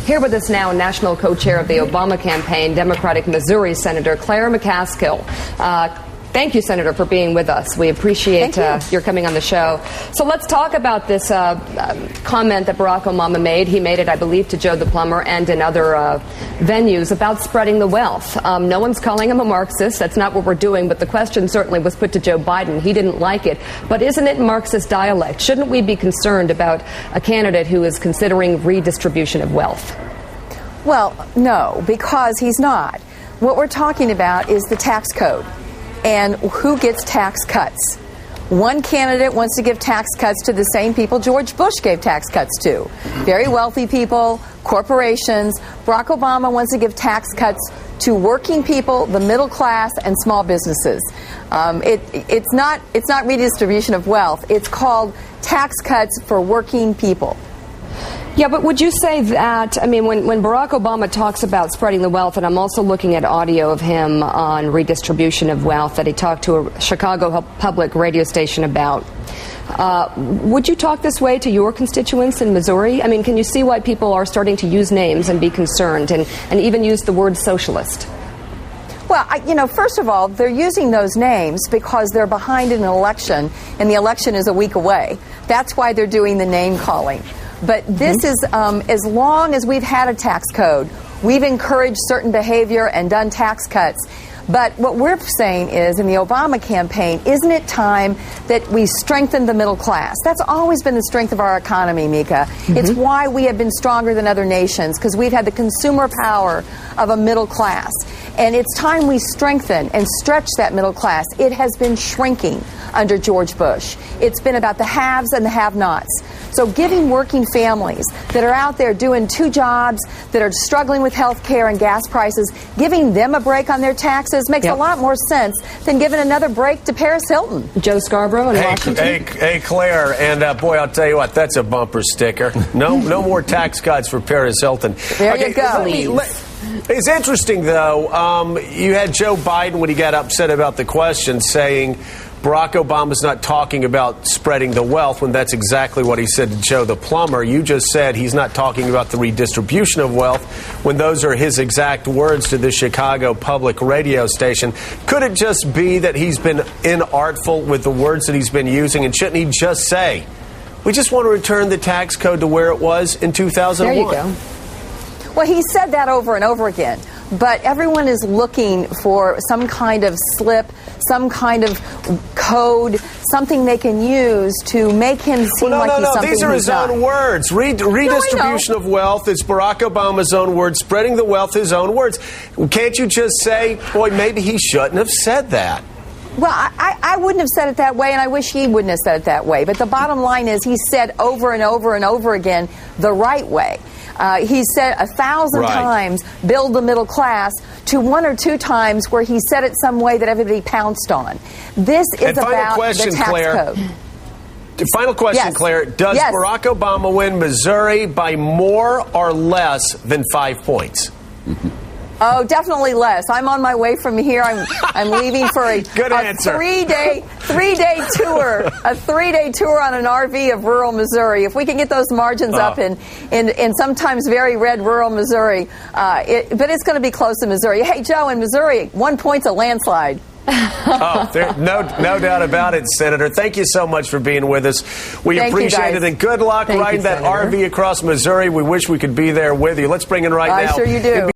Here with us now, national co-chair of the Obama campaign, Democratic Missouri Senator Claire McCaskill. Thank you, Senator, for being with us. We appreciate your coming on the show. So let's talk about this comment that Barack Obama made. He made it, I believe, to Joe the Plumber and in other venues about spreading the wealth. No one's calling him a Marxist. That's not what we're doing. But the question certainly was put to Joe Biden. He didn't like it. But isn't it Marxist dialect? Shouldn't we be concerned about a candidate who is considering redistribution of wealth? Well, no, because he's not. What we're talking about is the tax code. And who gets tax cuts? One candidate wants to give tax cuts to the same people George Bush gave tax cuts to. Very wealthy people, corporations. Barack Obama wants to give tax cuts to working people, the middle class, and small businesses. It's not redistribution of wealth. It's called tax cuts for working people. Yeah, but would you say that, I mean, when Barack Obama talks about spreading the wealth, and I'm also looking at audio of him on redistribution of wealth that he talked to a Chicago public radio station about, would you talk this way to your constituents in Missouri? I mean, can you see why people are starting to use names and be concerned and even use the word socialist? Well, first of all, they're using those names because they're behind in an election, and the election is a week away. That's why they're doing the name calling. But this is, as long as we've had a tax code, we've encouraged certain behavior and done tax cuts. But what we're saying is, in the Obama campaign, isn't it time that we strengthen the middle class? That's always been the strength of our economy, Mika. It's why we have been stronger than other nations, because we've had the consumer power of a middle class. And it's time we strengthen and stretch that middle class. It has been shrinking under George Bush. It's been about the haves and the have-nots. So giving working families that are out there doing two jobs, that are struggling with health care and gas prices, giving them a break on their taxes makes a lot more sense than giving another break to Paris Hilton. Joe Scarborough in Washington. Hey, Claire, and boy, I'll tell you what, that's a bumper sticker. No more tax cuts for Paris Hilton. There you go. It's interesting, though. You had Joe Biden, when he got upset about the question, saying Barack Obama's not talking about spreading the wealth, when that's exactly what he said to Joe the Plumber. You just said he's not talking about the redistribution of wealth, when those are his exact words to the Chicago public radio station. Could it just be that he's been inartful with the words that he's been using, and shouldn't he just say, we just want to return the tax code to where it was in 2001? There you go. Well, he said that over and over again, but everyone is looking for some kind of slip, some kind of code, something they can use to make him seem like he's something he's not. These are his own words. Redistribution of wealth is Barack Obama's own words. Spreading the wealth, his own words. Can't you just say, boy, maybe he shouldn't have said that? Well, I wouldn't have said it that way, and I wish he wouldn't have said it that way. But the bottom line is he said over and over and over again the right way. He said 1,000 times, build the middle class, to 1 or 2 times where he said it some way that everybody pounced on. This is about the tax code. Final question, Claire. Does Barack Obama win Missouri by more or less than 5 points? Oh, definitely less. I'm on my way from here. I'm leaving for a three-day tour, a 3-day tour on an RV of rural Missouri. If we can get those margins up in sometimes very red rural Missouri, but it's going to be close to Missouri. Hey, Joe, in Missouri, 1 point's a landslide. No doubt about it, Senator. Thank you so much for being with us. We appreciate it, and good luck riding that RV across Missouri. We wish we could be there with you. Let's bring in now. I'm sure you do.